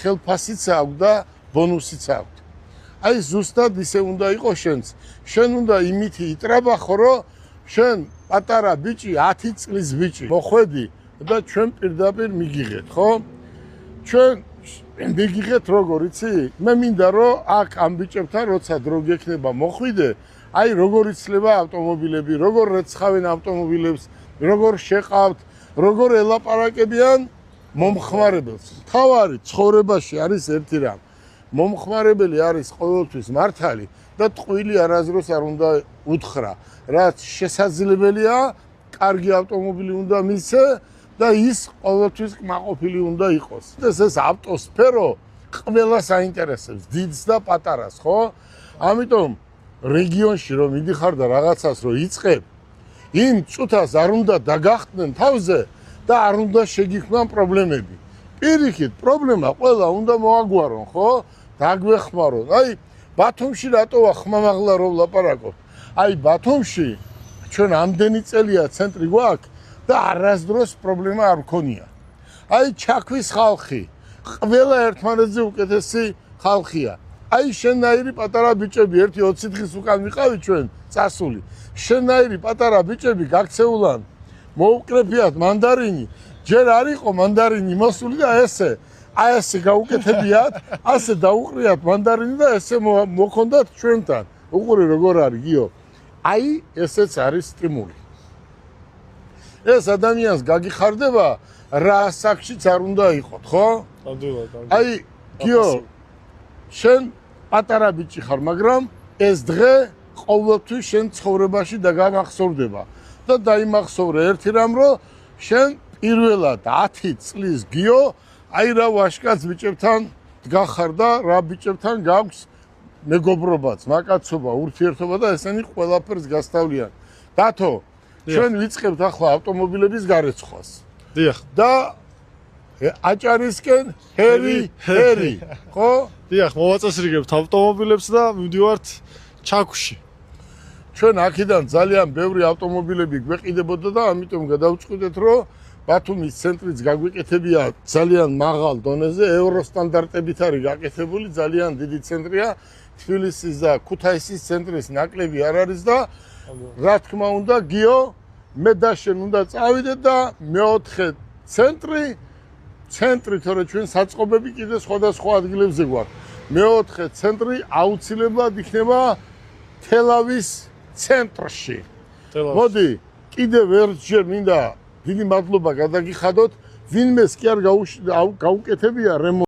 ხელფასიც აქვს და ბონუსიც აქვს. აი ზუსტად ისე უნდა იყოს შენც. შენ უნდა იმითი იტრაბახო, რომ შენ პატარა ბიჭი 10 წლის ბიჭი მოხვედი და ჩვენ პირდაპირ მიგიღეთ, ხო? ჩვენ მიგიღეთ როგორ იცი? მე მინდა რომ აქ ამ ბიჭებთან როცა დრო გექნება მოხვიდე, აი როგორ იცლება ავტომობილები, როგორ რეცხავენ ავტომობილებს, როგორ შეყავთ, როგორ ელაპარაკებიან მომხმარებელს. თავარი ცხოვრებაში არის ერთი რამ. მომხმარებელი არის ყოველთვის მართალი და ტყვილი არასდროს არ უნდა უთხრა. რაც შესაძლებელია, კარგი ავტომობილი უნდა მისცე და ის ყოველთვის კმაყოფილი უნდა იყოს. ეს ავტოსფერო ყველას აინტერესებს, დიდს და პატარას, ხო? ამიტომ რეგიონში რომ მიდიხარ და რაღაცას რომ იწყებ, იმ წუთას არ უნდა დაგახტნენ თავზე და არ უნდა შეგიქმნან პრობლემები. პირიქით, პრობლემა ყველა უნდა მოაგვარონ, ხო? დაგვეხმაროთ. აი, ბათუმში რატოა ხმამაღლა რომ ლაპარაკობ? აი, ბათუმში ჩვენ ამდენი წელია ცენტრი გვაქვს და არასდროს პრობლემა არ მქონია. აი, ჩაქვის ხალხი, ყველა ერთმანეთზე უკეთესი ხალხია. აი, შენაირი პატარა ბიჭები, 1-20 დღის უკან ვიყავი ჩვენ წასული. შენაირი პატარა ბიჭები გაქცეულან, მოუკრეფიათ მანდარინი, ჯერ არ იყო მანდარინი მოსული და ესე. აი ესე გაუკეთებიათ, ასე დაუყრიათ მანდარინი და ესე მოქონდათ ჩვენთან. უყურე როგორ არის გიო. აი ესეც არის სტიმული. ეს ადამიანს გაგიხარდება რა საკშიც არ უნდა იყოთ, ხო? აი გიო, შენ პატარა ბიჭი ხარ, მაგრამ ეს დღე ყოველთვის შენ ცხოვრებაში დაგამახსოვრდება და დაიმახსოვრე ერთი რამ, რომ შენ პირველად 10 წლის გიო აი რა ვაშკაც ბიჭებთან დგახარ და რა ბიჭებთან გაქვს მეგობრობაც, მაკაცობა, ურთიერთობა და ესენი ყველაფერს გასწავლიან. დათო, ჩვენ ვიწყებთ ახლა ავტომობილების გარეცხვას. დიახ. და აჭარისკენ ჰერი, ხო? დიახ, მოვაწესრიგებთ ავტომობილებს და მივდივართ ჩაქვში. ჩვენ აქედან ძალიან ბევრი ავტომობილები გვეყიდებოდა და ამიტომ გადავწყვიტეთ, რომ ბათუმის ცენტრიც გაგვიკეთებია ძალიან მაღალ დონეზე, ევროსტანდარტებით არის გაკეთებული, ძალიან დიდი ცენტრია. თბილისის და ქუთაისის ცენტრის ნაკლები არ არის და რა თქმა უნდა, გიო, მე და შენ უნდა წავიდეთ და მეოთხე ცენტრი, თორე ჩვენ საწყობები კიდე სხვადასხვა ადგილებზე გვაქვს. მეოთხე ცენტრი აუცილებლად იქნება თელავის ცენტრში. მოდი, კიდევ ერთჯერ მინდა დიდი მადლობა გადაგიხადოთ, ვინმეს კი არ გაუკეთებია რემონტი.